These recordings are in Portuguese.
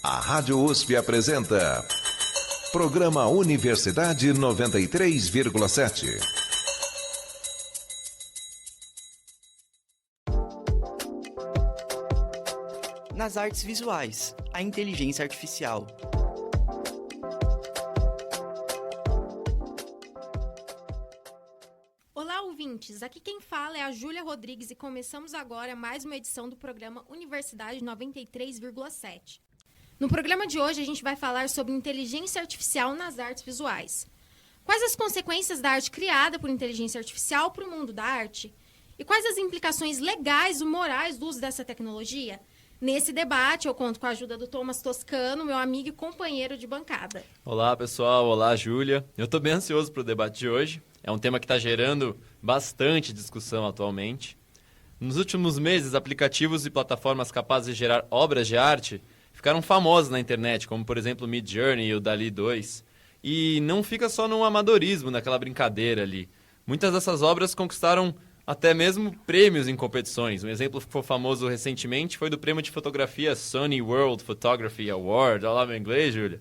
A Rádio USP apresenta Programa Universidade 93,7. Nas artes visuais, a inteligência artificial. Olá, ouvintes! Aqui quem fala é a Júlia Rodrigues e começamos agora mais uma edição do programa Universidade 93,7. No programa de hoje, a gente vai falar sobre inteligência artificial nas artes visuais. Quais as consequências da arte criada por inteligência artificial para o mundo da arte? E quais as implicações legais ou morais do uso dessa tecnologia? Nesse debate, eu conto com a ajuda do Thomas Toscano, meu amigo e companheiro de bancada. Olá, pessoal. Olá, Júlia. Eu estou bem ansioso para o debate de hoje. É um tema que está gerando bastante discussão atualmente. Nos últimos meses, aplicativos e plataformas capazes de gerar obras de arte ficaram famosos na internet, como, por exemplo, o Midjourney e o DALL-E 2. E não fica só no amadorismo, naquela brincadeira ali. Muitas dessas obras conquistaram até mesmo prêmios em competições. Um exemplo que ficou famoso recentemente foi do prêmio de fotografia Sony World Photography Award. Olha lá meu inglês, Júlia.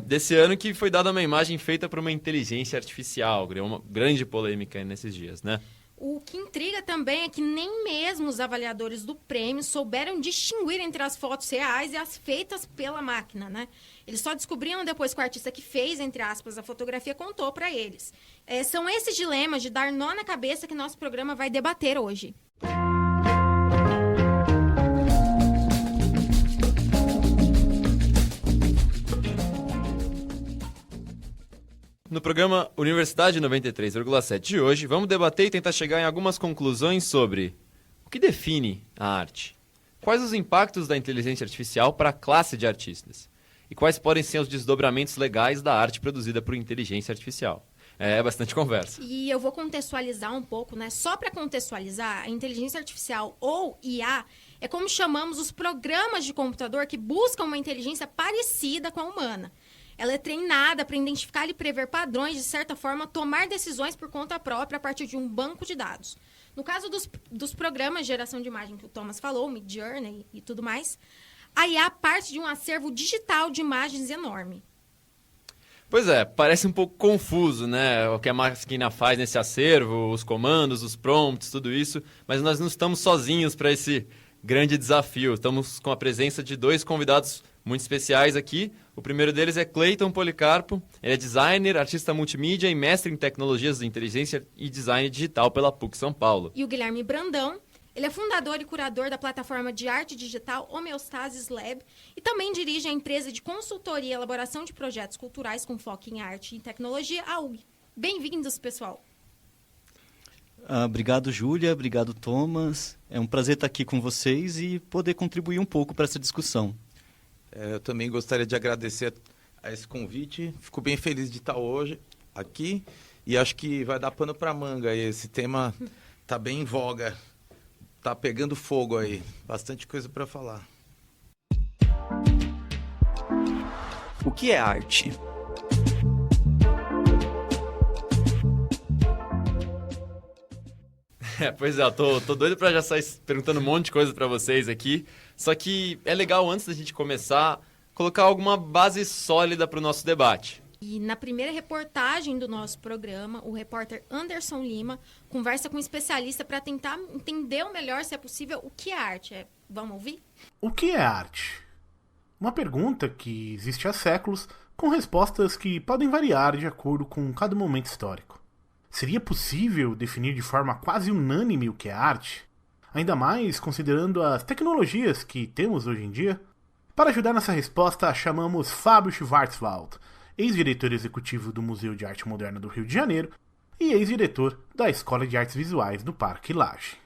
Desse ano, que foi dada uma imagem feita por uma inteligência artificial. Criou uma grande polêmica nesses dias, né? O que intriga também é que nem mesmo os avaliadores do prêmio souberam distinguir entre as fotos reais e as feitas pela máquina, né? Eles só descobriram depois que o artista que fez, entre aspas, a fotografia contou para eles. São esses dilemas de dar nó na cabeça que nosso programa vai debater hoje. No programa Universidade 93,7 de hoje, vamos debater e tentar chegar em algumas conclusões sobre o que define a arte, quais os impactos da inteligência artificial para a classe de artistas e quais podem ser os desdobramentos legais da arte produzida por inteligência artificial. É bastante conversa. E eu vou contextualizar um pouco, né? Só para contextualizar, a inteligência artificial ou IA é como chamamos os programas de computador que buscam uma inteligência parecida com a humana. Ela é treinada para identificar e prever padrões, de certa forma, tomar decisões por conta própria a partir de um banco de dados. No caso dos programas de geração de imagem que o Thomas falou, o Midjourney e tudo mais, a IA parte de um acervo digital de imagens enorme. Pois é, parece um pouco confuso, né? O que a máquina faz nesse acervo, os comandos, os prompts, tudo isso, mas nós não estamos sozinhos para esse grande desafio. Estamos com a presença de dois convidados muito especiais aqui. O primeiro deles é Cleiton Policarpo. Ele é designer, artista multimídia e mestre em tecnologias de inteligência e design digital pela PUC São Paulo. E o Guilherme Brandão. Ele é fundador e curador da plataforma de arte digital Homeostasis Lab e também dirige a empresa de consultoria e elaboração de projetos culturais com foco em arte e tecnologia, a UG. Bem-vindos, pessoal. Obrigado, Júlia. Obrigado, Thomas. É um prazer estar aqui com vocês e poder contribuir um pouco para essa discussão. Eu também gostaria de agradecer a esse convite. Fico bem feliz de estar hoje aqui e acho que vai dar pano para manga. Esse tema está bem em voga, está pegando fogo aí. Bastante coisa para falar. O que é arte? Pois é, eu tô doido pra já sair perguntando um monte de coisa pra vocês aqui. Só que é legal, antes da gente começar, colocar alguma base sólida pro nosso debate. E na primeira reportagem do nosso programa, o repórter Anderson Lima conversa com um especialista para tentar entender melhor, se é possível, o que é arte. Vamos ouvir? O que é arte? Uma pergunta que existe há séculos, com respostas que podem variar de acordo com cada momento histórico. Seria possível definir de forma quase unânime o que é arte? Ainda mais considerando as tecnologias que temos hoje em dia? Para ajudar nessa resposta, chamamos Fábio Schwarzwald, ex-diretor executivo do Museu de Arte Moderna do Rio de Janeiro e ex-diretor da Escola de Artes Visuais do Parque Lage.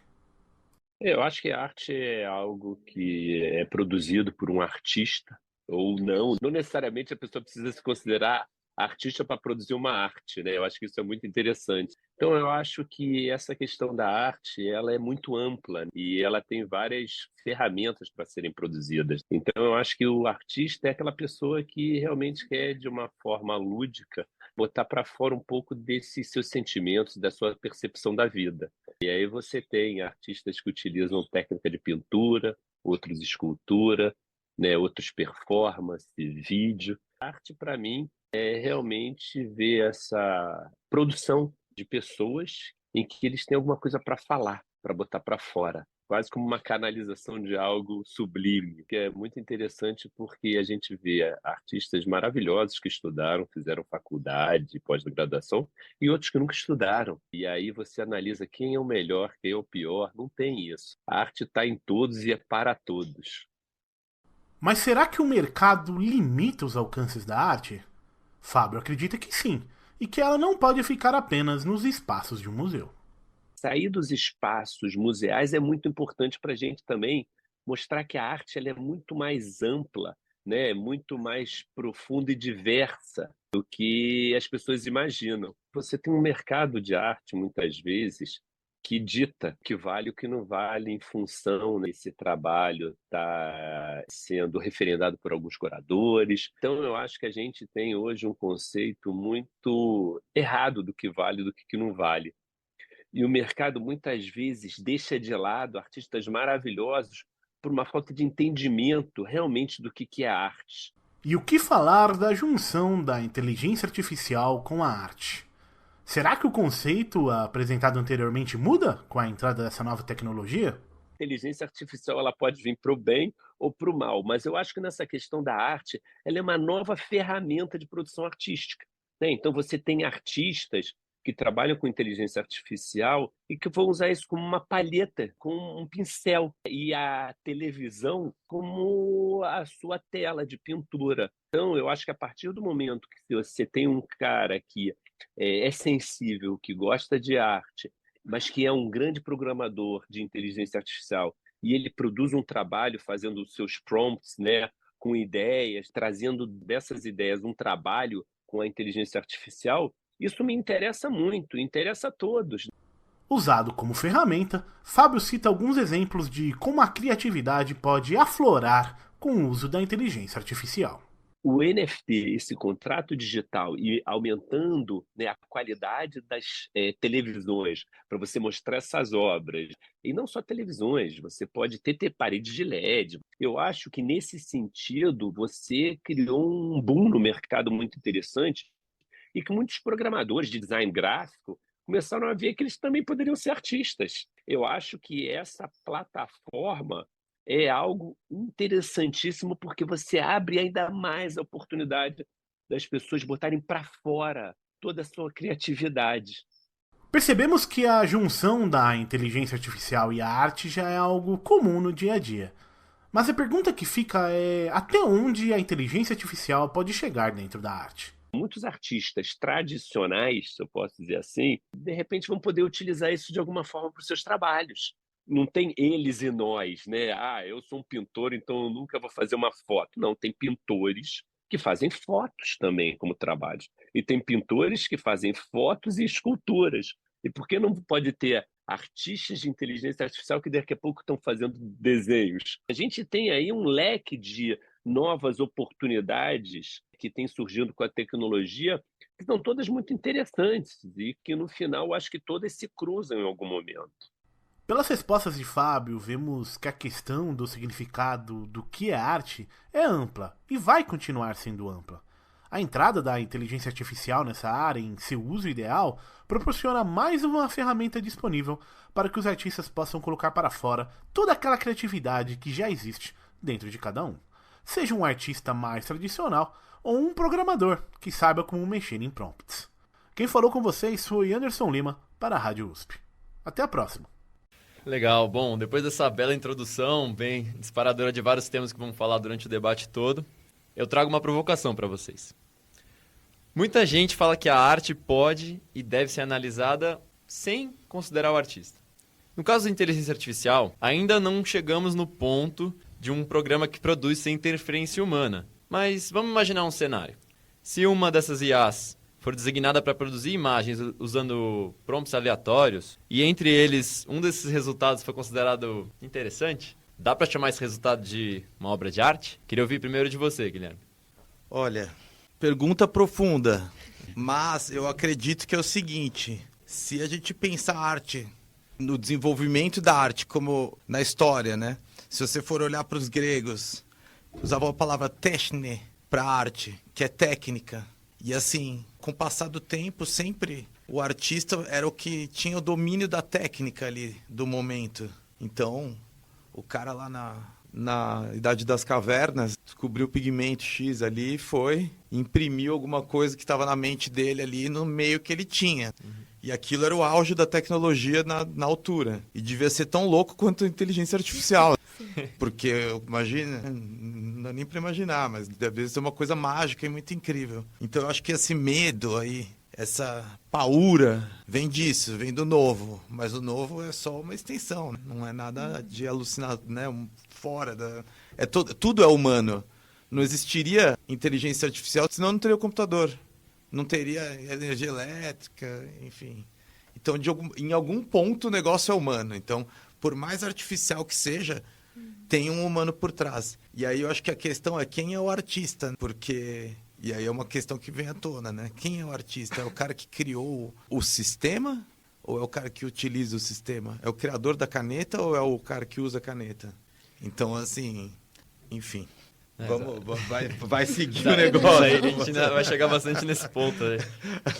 Eu acho que a arte é algo que é produzido por um artista ou não. Não necessariamente a pessoa precisa se considerar artista para produzir uma arte, né? Eu acho que isso é muito interessante. Então, eu acho que essa questão da arte, ela é muito ampla e ela tem várias ferramentas para serem produzidas. Então, eu acho que o artista é aquela pessoa que realmente quer, de uma forma lúdica, botar para fora um pouco desses seus sentimentos, da sua percepção da vida. E aí você tem artistas que utilizam técnica de pintura, outros escultura, né? Outros performance, vídeo. A arte, para mim, é realmente ver essa produção de pessoas em que eles têm alguma coisa para falar, para botar para fora. Quase como uma canalização de algo sublime, que é muito interessante porque a gente vê artistas maravilhosos que estudaram, fizeram faculdade, pós-graduação, e outros que nunca estudaram. E aí você analisa quem é o melhor, quem é o pior. Não tem isso. A arte está em todos e é para todos. Mas será que o mercado limita os alcances da arte? Fábio acredita que sim, e que ela não pode ficar apenas nos espaços de um museu. Sair dos espaços museais é muito importante para a gente também mostrar que a arte ela é muito mais ampla, né? Muito mais profunda e diversa do que as pessoas imaginam. Você tem um mercado de arte, muitas vezes, que dita o que vale e o que não vale em função desse trabalho estar sendo referendado por alguns curadores. Então, eu acho que a gente tem hoje um conceito muito errado do que vale e do que não vale. E o mercado, muitas vezes, deixa de lado artistas maravilhosos por uma falta de entendimento realmente do que é arte. E o que falar da junção da inteligência artificial com a arte? Será que o conceito apresentado anteriormente muda com a entrada dessa nova tecnologia? A inteligência artificial ela pode vir para o bem ou para o mal, mas eu acho que nessa questão da arte, ela é uma nova ferramenta de produção artística, né? Então você tem artistas que trabalham com inteligência artificial e que vão usar isso como uma palheta, como um pincel, e a televisão como a sua tela de pintura. Então, eu acho que a partir do momento que você tem um cara que é sensível, que gosta de arte, mas que é um grande programador de inteligência artificial, e ele produz um trabalho fazendo os seus prompts, né, com ideias, trazendo dessas ideias um trabalho com a inteligência artificial, isso me interessa muito, interessa a todos. Usado como ferramenta, Fábio cita alguns exemplos de como a criatividade pode aflorar com o uso da inteligência artificial. O NFT, esse contrato digital, e aumentando, né, a qualidade das televisões para você mostrar essas obras. E não só televisões, você pode ter paredes de LED. Eu acho que, nesse sentido, você criou um boom no mercado muito interessante e que muitos programadores de design gráfico começaram a ver que eles também poderiam ser artistas. Eu acho que essa plataforma é algo interessantíssimo porque você abre ainda mais a oportunidade das pessoas botarem para fora toda a sua criatividade. Percebemos que a junção da inteligência artificial e a arte já é algo comum no dia a dia. Mas a pergunta que fica é até onde a inteligência artificial pode chegar dentro da arte? Muitos artistas tradicionais, se eu posso dizer assim, de repente vão poder utilizar isso de alguma forma para os seus trabalhos. Não tem eles e nós, né? Eu sou um pintor, então eu nunca vou fazer uma foto. Não, tem pintores que fazem fotos também como trabalhos. E tem pintores que fazem fotos e esculturas. E por que não pode ter artistas de inteligência artificial que daqui a pouco estão fazendo desenhos? A gente tem aí um leque de novas oportunidades que têm surgindo com a tecnologia, que são todas muito interessantes e que, no final, acho que todas se cruzam em algum momento. Pelas respostas de Fábio, vemos que a questão do significado do que é arte é ampla e vai continuar sendo ampla. A entrada da inteligência artificial nessa área, em seu uso ideal, proporciona mais uma ferramenta disponível para que os artistas possam colocar para fora toda aquela criatividade que já existe dentro de cada um. Seja um artista mais tradicional ou um programador que saiba como mexer em prompts. Quem falou com vocês foi Anderson Lima para a Rádio USP. Até a próxima. Legal, bom, depois dessa bela introdução, bem disparadora de vários temas que vamos falar durante o debate todo, eu trago uma provocação para vocês. Muita gente fala que a arte pode e deve ser analisada sem considerar o artista. No caso da inteligência artificial, ainda não chegamos no ponto de um programa que produz sem interferência humana. Mas vamos imaginar um cenário. Se uma dessas IAs for designada para produzir imagens usando prompts aleatórios, e entre eles um desses resultados foi considerado interessante, dá para chamar esse resultado de uma obra de arte? Queria ouvir primeiro de você, Guilherme. Olha, pergunta profunda, mas eu acredito que é o seguinte: se a gente pensar a arte, no desenvolvimento da arte, como na história, né? Se você for olhar para os gregos, usava a palavra techne para arte, que é técnica. E assim, com o passar do tempo, sempre o artista era o que tinha o domínio da técnica ali, do momento. Então, o cara lá na Idade das Cavernas descobriu o pigmento X ali, imprimiu alguma coisa que estava na mente dele ali no meio que ele tinha. E aquilo era o auge da tecnologia na altura. E devia ser tão louco quanto a inteligência artificial. Porque, imagina, não dá nem para imaginar, mas deve ser uma coisa mágica e muito incrível. Então eu acho que esse medo aí, essa paura, vem disso, vem do novo. Mas o novo é só uma extensão, né? Não é nada de alucinado, né? Fora da... tudo é humano. Não existiria inteligência artificial, senão não teria o computador. Não teria energia elétrica, enfim. Então, em algum ponto, o negócio é humano. Então, por mais artificial que seja, tem um humano por trás. E aí eu acho que a questão é quem é o artista, porque... E aí é uma questão que vem à tona, né? Quem é o artista? É o cara que criou o sistema ou é o cara que utiliza o sistema? É o criador da caneta ou é o cara que usa a caneta? Então, assim, enfim... Vai seguir o negócio. A gente vai chegar bastante nesse ponto, né?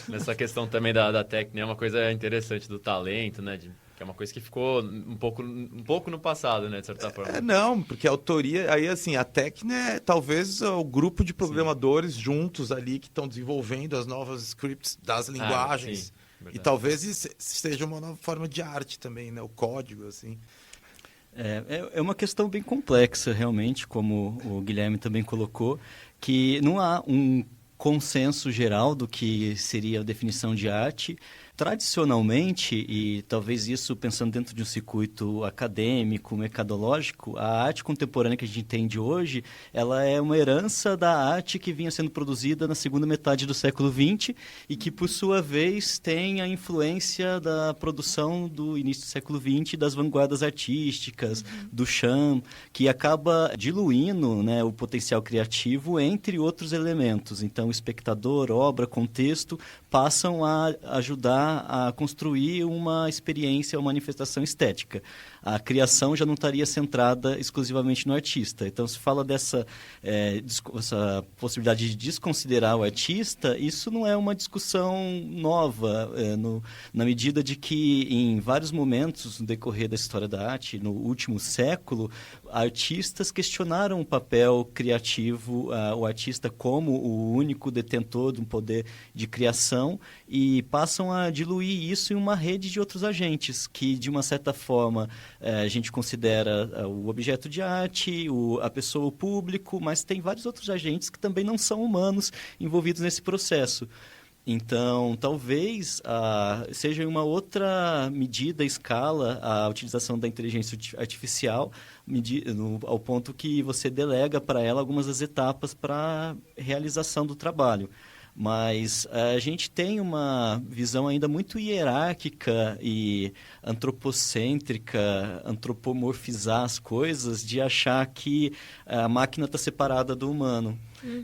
Nessa questão também da técnica. É uma coisa interessante do talento, né? Que é uma coisa que ficou um pouco no passado, né? De certa forma. Não, porque a autoria... Aí, assim, a técnica é talvez o grupo de programadores juntos ali que estão desenvolvendo as novas scripts das linguagens. E talvez isso seja uma nova forma de arte também, né? O código, assim... É uma questão bem complexa, realmente, como o Guilherme também colocou, que não há um consenso geral do que seria a definição de arte. Tradicionalmente, e talvez isso pensando dentro de um circuito acadêmico, mercadológico, a arte contemporânea que a gente entende hoje, ela é uma herança da arte que vinha sendo produzida na segunda metade do século XX e que, por sua vez, tem a influência da produção do início do século XX, das vanguardas artísticas, do Cham, que acaba diluindo, né, o potencial criativo entre outros elementos. Então, espectador, obra, contexto, passam a ajudar a construir uma experiência, uma manifestação estética. A criação já não estaria centrada exclusivamente no artista. Então, se fala essa possibilidade de desconsiderar o artista, isso não é uma discussão nova, na medida de que, em vários momentos no decorrer da história da arte, no último século, artistas questionaram o papel criativo, o artista como o único detentor de um poder de criação, e passam a diluir isso em uma rede de outros agentes que, de uma certa forma, a gente considera o objeto de arte, a pessoa, o público, mas tem vários outros agentes que também não são humanos envolvidos nesse processo. Então, talvez seja em uma outra medida, escala, a utilização da inteligência artificial, ao ponto que você delega para ela algumas das etapas para a realização do trabalho. Mas a gente tem uma visão ainda muito hierárquica e antropocêntrica, antropomorfizar as coisas, de achar que a máquina está separada do humano,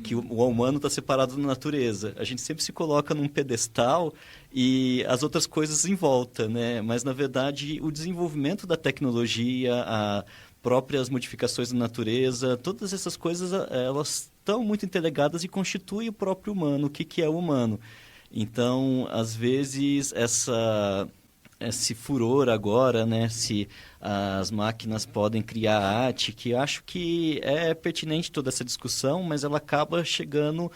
que o humano está separado da natureza. A gente sempre se coloca num pedestal e as outras coisas em volta, né? Mas, na verdade, o desenvolvimento da tecnologia, as próprias modificações da natureza, todas essas coisas, elas estão muito interligadas e constituem o próprio humano, o que é o humano. Então, às vezes, esse furor agora, né, se as máquinas podem criar arte, que acho que é pertinente toda essa discussão, mas ela acaba chegando,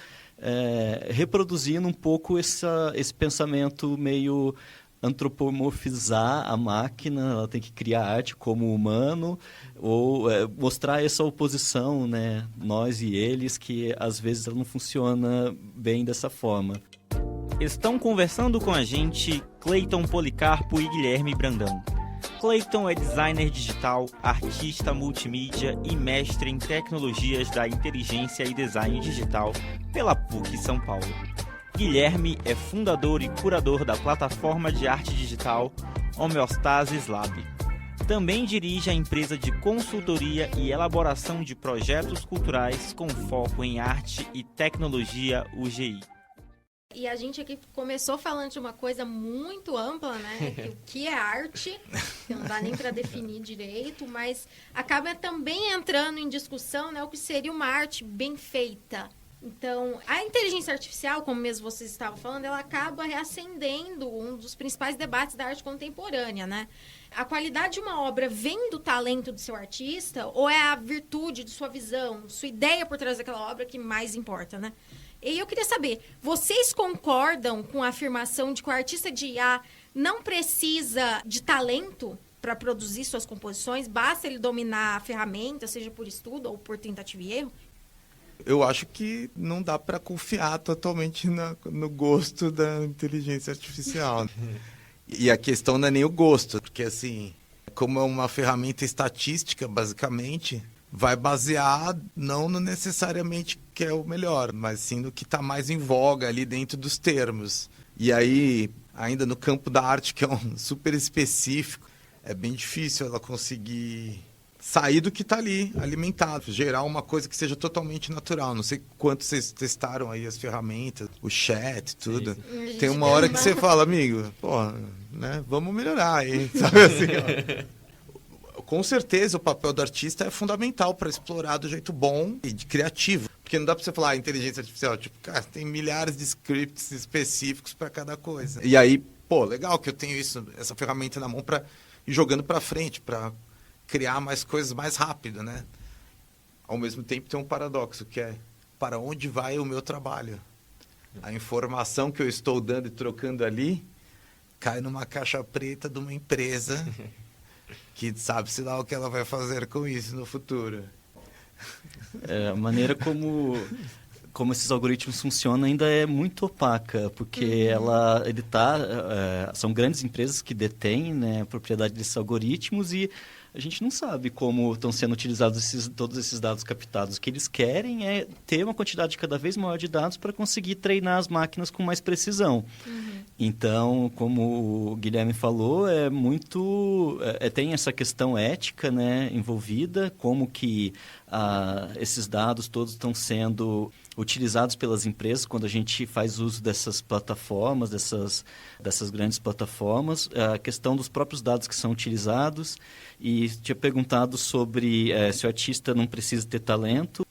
reproduzindo um pouco esse pensamento meio antropomorfizar a máquina, ela tem que criar arte como humano, ou mostrar essa oposição, né, nós e eles, que às vezes ela não funciona bem dessa forma. Estão conversando com a gente Cleiton Policarpo e Guilherme Brandão. Cleiton é designer digital, artista multimídia e mestre em tecnologias da inteligência e design digital pela PUC São Paulo. Guilherme é fundador e curador da plataforma de arte digital Homeostasis Lab. Também dirige a empresa de consultoria e elaboração de projetos culturais com foco em arte e tecnologia UGI. E a gente aqui começou falando de uma coisa muito ampla, né? Que o que é arte, que não dá nem para definir direito, mas acaba também entrando em discussão, né? O que seria uma arte bem feita. Então, a inteligência artificial, como mesmo vocês estavam falando, ela acaba reacendendo um dos principais debates da arte contemporânea, né? A qualidade de uma obra vem do talento do seu artista ou é a virtude de sua visão, sua ideia por trás daquela obra que mais importa, né? E eu queria saber, vocês concordam com a afirmação de que o artista de IA não precisa de talento para produzir suas composições? Basta ele dominar a ferramenta, seja por estudo ou por tentativa e erro? Eu acho que não dá para confiar totalmente no gosto da inteligência artificial. E a questão não é nem o gosto, porque assim, como é uma ferramenta estatística, basicamente, vai basear não no necessariamente que é o melhor, mas sim no que está mais em voga ali dentro dos termos. E aí, ainda no campo da arte, que é um super específico, é bem difícil ela conseguir sair do que está ali, alimentado, gerar uma coisa que seja totalmente natural. Não sei quanto vocês testaram aí as ferramentas, o chat, tudo. Sim. Tem uma hora que você fala, amigo, pô, né, vamos melhorar aí, sabe assim, ó. Com certeza o papel do artista é fundamental para explorar do jeito bom e de criativo. Porque não dá para você falar inteligência artificial, tipo, cara, tem milhares de scripts específicos para cada coisa. E aí, pô, legal que eu tenho essa ferramenta na mão para ir jogando para frente, para criar mais coisas mais rápido, né? Ao mesmo tempo tem um paradoxo, que é para onde vai o meu trabalho? A informação que eu estou dando e trocando ali cai numa caixa preta de uma empresa que sabe-se lá o que ela vai fazer com isso no futuro. A maneira como esses algoritmos funcionam ainda é muito opaca, porque são grandes empresas que detêm, né, a propriedade desses algoritmos e a gente não sabe como estão sendo utilizados todos esses dados captados. O que eles querem é ter uma quantidade cada vez maior de dados para conseguir treinar as máquinas com mais precisão. Então, como o Guilherme falou, tem essa questão ética, né, envolvida, como que esses dados todos estão sendo utilizados pelas empresas quando a gente faz uso dessas plataformas, dessas grandes plataformas, a questão dos próprios dados que são utilizados. E tinha perguntado sobre se o artista não precisa ter talento.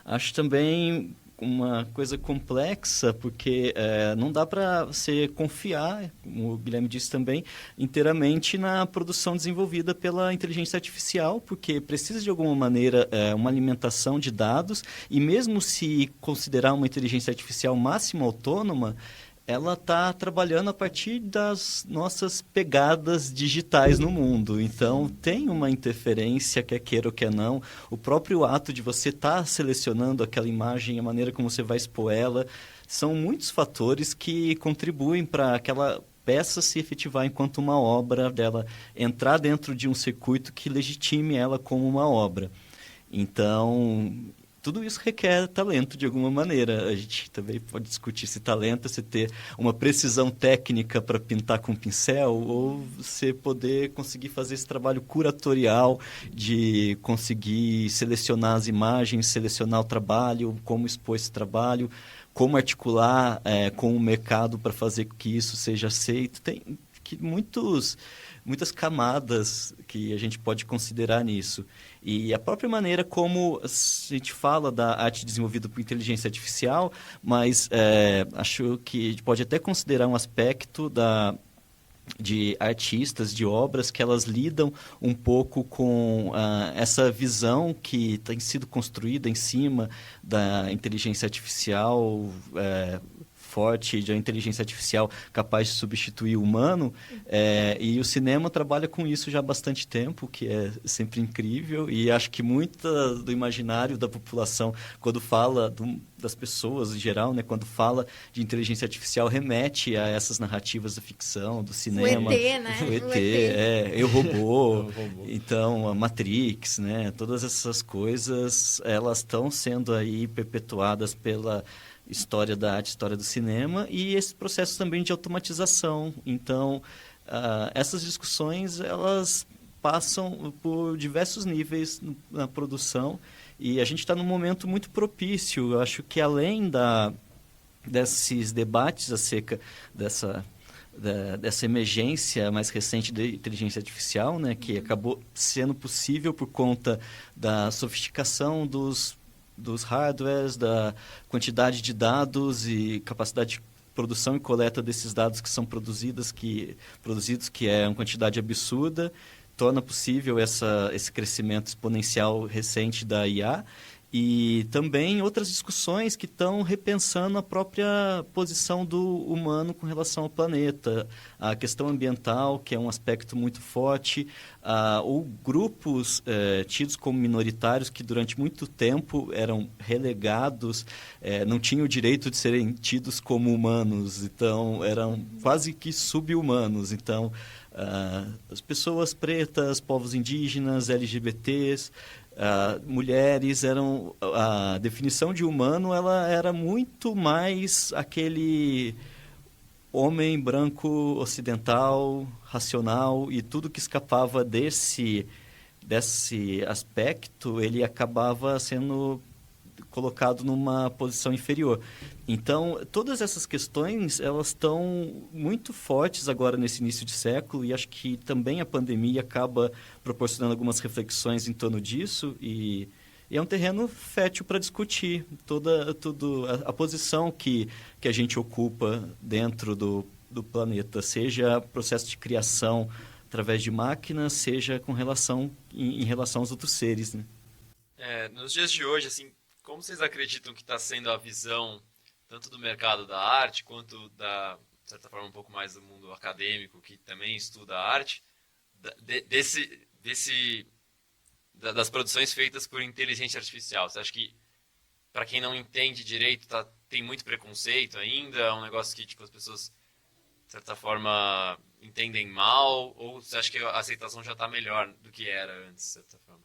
Acho também uma coisa complexa, porque não dá para você confiar, como o Guilherme disse também, inteiramente na produção desenvolvida pela inteligência artificial, porque precisa de alguma maneira uma alimentação de dados, e mesmo se considerar uma inteligência artificial máxima autônoma, ela está trabalhando a partir das nossas pegadas digitais no mundo. Então, tem uma interferência, quer queira ou quer não. O próprio ato de você estar selecionando aquela imagem, a maneira como você vai expor ela, são muitos fatores que contribuem para aquela peça se efetivar enquanto uma obra, dela entrar dentro de um circuito que legitime ela como uma obra. Então, tudo isso requer talento de alguma maneira. A gente também pode discutir se talento é você ter uma precisão técnica para pintar com pincel ou você poder conseguir fazer esse trabalho curatorial de conseguir selecionar as imagens, selecionar o trabalho, como expor esse trabalho, como articular com o mercado para fazer com que isso seja aceito. Tem muitas camadas que a gente pode considerar nisso. E a própria maneira como a gente fala da arte desenvolvida por inteligência artificial, mas acho que a gente pode até considerar um aspecto de artistas, de obras, que elas lidam um pouco com essa visão que tem sido construída em cima da inteligência artificial forte, de uma inteligência artificial capaz de substituir o humano, e o cinema trabalha com isso já há bastante tempo, que é sempre incrível, e acho que muito do imaginário da população, quando fala das pessoas em geral, né, quando fala de inteligência artificial, remete a essas narrativas da ficção, do cinema. O ET, né? O ET, Eu, Robô, então, a Matrix, né, todas essas coisas, elas estão sendo aí perpetuadas pela história da arte, história do cinema, e esse processo também de automatização. Então, essas discussões, elas passam por diversos níveis na produção, e a gente está num momento muito propício. Eu acho que além desses debates acerca dessa emergência mais recente da inteligência artificial, né, que acabou sendo possível por conta da sofisticação dos hardwares, da quantidade de dados e capacidade de produção e coleta desses dados que são produzidos, que é uma quantidade absurda, torna possível esse crescimento exponencial recente da IA. E também outras discussões que estão repensando a própria posição do humano com relação ao planeta. A questão ambiental, que é um aspecto muito forte, ou grupos tidos como minoritários que durante muito tempo eram relegados, não tinham o direito de serem tidos como humanos, então eram quase que sub-humanos. Então, as pessoas pretas, povos indígenas, LGBTs, mulheres a definição de humano ela era muito mais aquele homem branco ocidental, racional, e tudo que escapava desse aspecto ele acabava sendo colocado numa posição inferior. Então, todas essas questões, elas estão muito fortes agora nesse início de século, e acho que também a pandemia acaba proporcionando algumas reflexões em torno disso, e é um terreno fértil para discutir toda a posição que a gente ocupa dentro do planeta, seja processo de criação através de máquinas, seja em relação aos outros seres, né? Nos dias de hoje, assim, como vocês acreditam que está sendo a visão tanto do mercado da arte quanto de certa forma, um pouco mais do mundo acadêmico, que também estuda a arte, das produções feitas por inteligência artificial? Você acha que, para quem não entende direito, tem muito preconceito ainda? É um negócio que as pessoas, de certa forma, entendem mal? Ou você acha que a aceitação já está melhor do que era antes, de certa forma?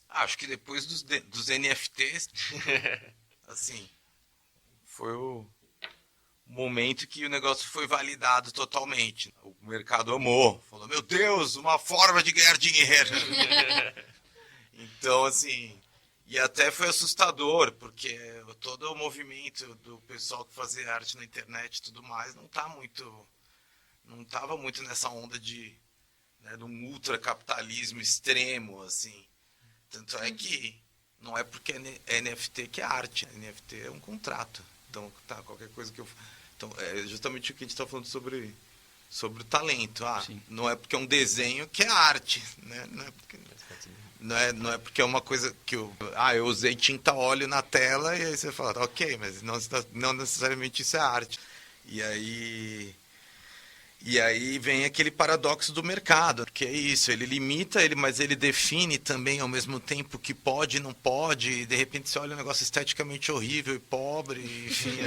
Acho que depois dos NFTs, assim, foi o momento que o negócio foi validado totalmente. O mercado amou, falou, meu Deus, uma forma de ganhar dinheiro. Então, assim, e até foi assustador, porque todo o movimento do pessoal que fazia arte na internet e tudo mais não estava muito nessa onda de um ultracapitalismo extremo, assim. Tanto é que não é porque é NFT que é arte. NFT é um contrato. Então, qualquer coisa que eu... Então, é justamente o que a gente está falando sobre o talento. Não é porque é um desenho que é arte, né? Não é porque é uma coisa que eu usei tinta óleo na tela, e aí você fala, ok, mas não necessariamente isso é arte. E aí vem aquele paradoxo do mercado, que é isso, ele limita, mas ele define também ao mesmo tempo que pode e não pode, e de repente você olha um negócio esteticamente horrível e pobre, enfim,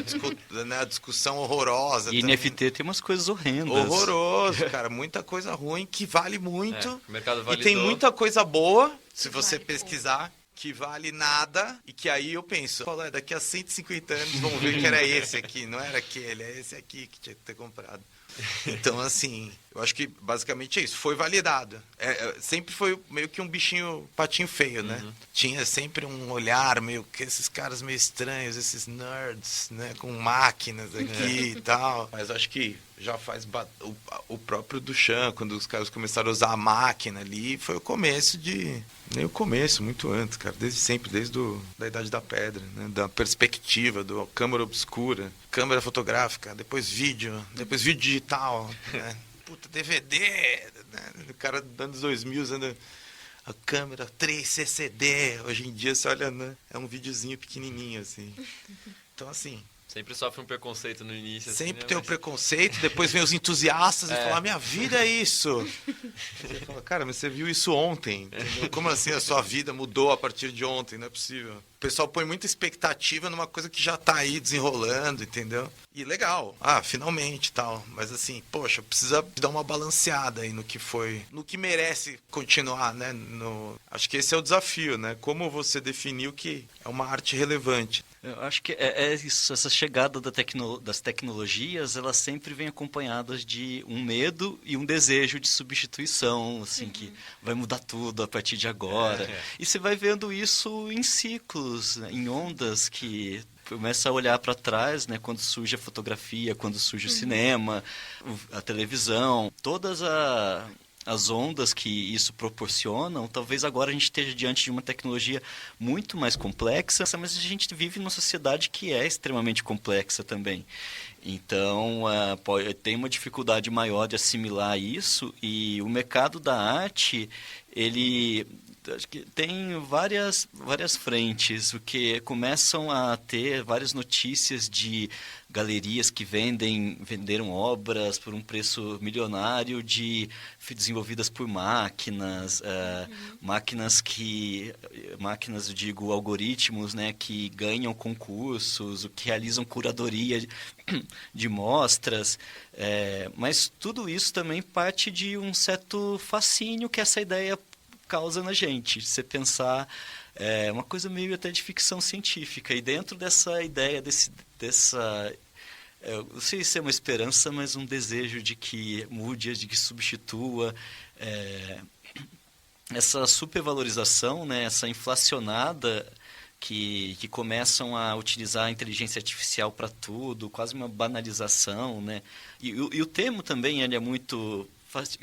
a discussão horrorosa. E também. NFT tem umas coisas horrendas. Horroroso, cara, muita coisa ruim que vale muito, o mercado e validou. tem muita coisa boa, se você pesquisar, que vale nada, e que aí eu penso, daqui a 150 anos vão ver que era esse aqui, não era aquele, é esse aqui que tinha que ter comprado. Então, assim, eu acho que basicamente é isso. Foi validado. Sempre foi meio que um patinho feio, né? Uhum. Tinha sempre um olhar meio que esses caras meio estranhos, esses nerds, né? Com máquinas aqui e tal. Mas acho que já faz o próprio Duchamp, quando os caras começaram a usar a máquina ali, foi o começo nem o começo, muito antes, cara. Desde sempre, da Idade da Pedra, né? Da perspectiva, da câmera obscura, câmera fotográfica, depois vídeo digital, né? Puta, DVD, né? O cara dos anos 2000 usando a câmera 3 CCD. Hoje em dia você olha, né? É um videozinho pequenininho, assim. Então, assim... Sempre sofre um preconceito no início. Sempre assim, tem o preconceito, depois vem os entusiastas e falam, minha vida é isso. Você fala, cara, mas você viu isso ontem, entendeu? Como assim a sua vida mudou a partir de ontem? Não é possível. O pessoal põe muita expectativa numa coisa que já tá aí desenrolando, entendeu? E legal, finalmente tal. Mas assim, poxa, precisa dar uma balanceada aí no que merece continuar, né? Acho que esse é o desafio, né? Como você definir o que é uma arte relevante. Eu acho que é isso, essa chegada das tecnologias, elas sempre vêm acompanhadas de um medo e um desejo de substituição, assim, que vai mudar tudo a partir de agora. E você vai vendo isso em ciclos, né, em ondas que começa a olhar para trás, né, quando surge a fotografia, quando surge o cinema, a televisão, todas as ondas que isso proporcionam, talvez agora a gente esteja diante de uma tecnologia muito mais complexa, mas a gente vive numa sociedade que é extremamente complexa também. Então, tem uma dificuldade maior de assimilar isso, e o mercado da arte, ele acho que tem várias frentes, porque começam a ter várias notícias de galerias que venderam obras por um preço milionário, desenvolvidas por máquinas, eu digo, algoritmos, né, que ganham concursos, que realizam curadoria de mostras, mas tudo isso também parte de um certo fascínio que essa ideia causa na gente. Você pensar uma coisa meio até de ficção científica, e dentro dessa ideia, não sei se é uma esperança, mas um desejo de que mude, de que substitua essa supervalorização, né, essa inflacionada que começam a utilizar a inteligência artificial para tudo, quase uma banalização, né? E o termo também ele é muito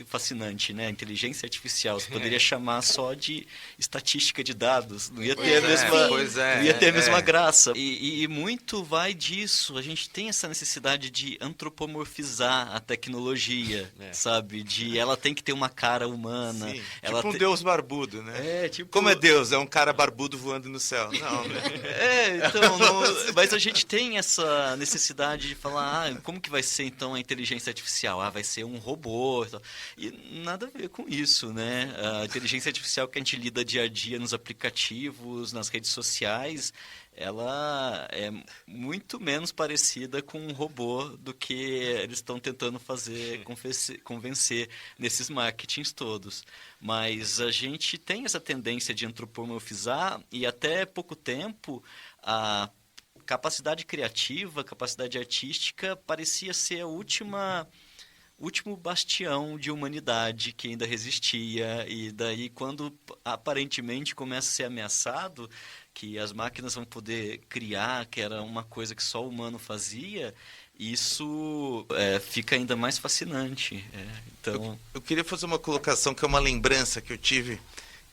fascinante, né? Inteligência artificial. Você poderia chamar só de estatística de dados. Não ia ter a mesma graça. E muito vai disso. A gente tem essa necessidade de antropomorfizar a tecnologia, sabe? Ela tem que ter uma cara humana. Sim, ela tipo um deus barbudo, né? Como é Deus? É um cara barbudo voando no céu. Não, né? Mas a gente tem essa necessidade de falar, como que vai ser então a inteligência artificial? Vai ser um robô. E nada a ver com isso, né? A inteligência artificial que a gente lida dia a dia nos aplicativos, nas redes sociais, ela é muito menos parecida com um robô do que eles estão tentando convencer nesses marketings todos. Mas a gente tem essa tendência de antropomorfizar, e até pouco tempo a capacidade criativa, capacidade artística parecia ser a último bastião de humanidade que ainda resistia, e daí quando aparentemente começa a ser ameaçado, que as máquinas vão poder criar, que era uma coisa que só o humano fazia, isso fica ainda mais fascinante. Então... Eu queria fazer uma colocação que é uma lembrança que eu tive,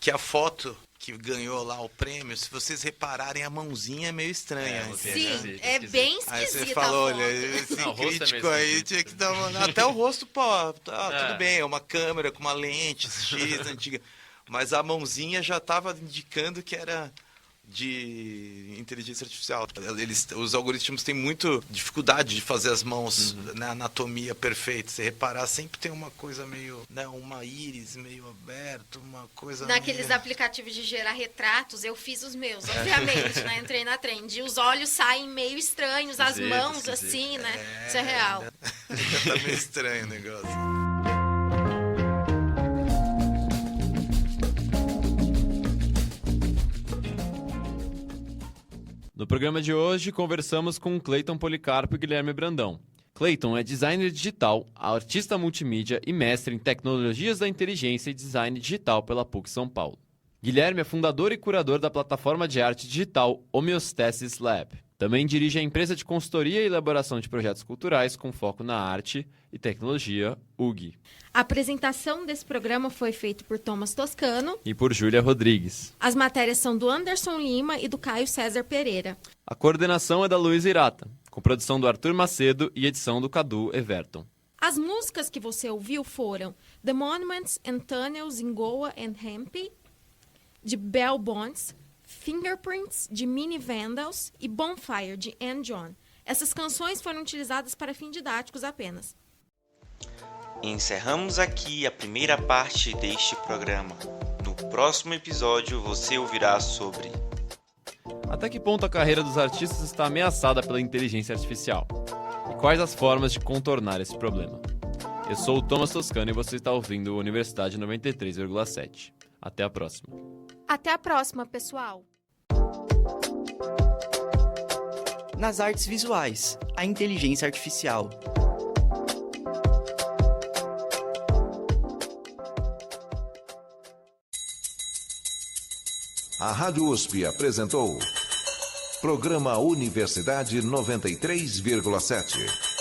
que a foto que ganhou lá o prêmio, se vocês repararem, a mãozinha é meio estranha. Sim, é bem esquisita. Aí você falou, olha, esse crítico aí tinha que dar uma... Até o rosto, tudo bem, é uma câmera com uma lente X antiga, mas a mãozinha já estava indicando que era de inteligência artificial. Os algoritmos têm muito dificuldade de fazer as mãos na anatomia perfeita. Se reparar, sempre tem uma coisa meio, né, uma íris meio aberta, uma coisa naqueles aplicativos de gerar retratos, eu fiz os meus, obviamente, né? Entrei na trend. E os olhos saem meio estranhos, as mãos assim, né? Isso é real. Tá meio estranho o negócio. No programa de hoje, conversamos com Cleiton Policarpo e Guilherme Brandão. Cleiton é designer digital, artista multimídia e mestre em tecnologias da inteligência e design digital pela PUC São Paulo. Guilherme é fundador e curador da plataforma de arte digital Homeostasis Lab. Também dirige a empresa de consultoria e elaboração de projetos culturais com foco na arte e tecnologia, UG. A apresentação desse programa foi feita por Thomas Toscano e por Júlia Rodrigues. As matérias são do Anderson Lima e do Caio César Pereira. A coordenação é da Luísa Irata, com produção do Arthur Macedo e edição do Cadu Everton. As músicas que você ouviu foram The Monuments and Tunnels in Goa and Hempe, de Bell Bonds, Fingerprints, de Mini Vandals e Bonfire, de Ann John. Essas canções foram utilizadas para fins didáticos apenas. Encerramos aqui a primeira parte deste programa. No próximo episódio você ouvirá sobre... Até que ponto a carreira dos artistas está ameaçada pela inteligência artificial? E quais as formas de contornar esse problema? Eu sou o Thomas Toscano e você está ouvindo o Universidade 93,7. Até a próxima. Até a próxima, pessoal! Nas artes visuais, a inteligência artificial. A Rádio USP apresentou Programa Universidade 93,7.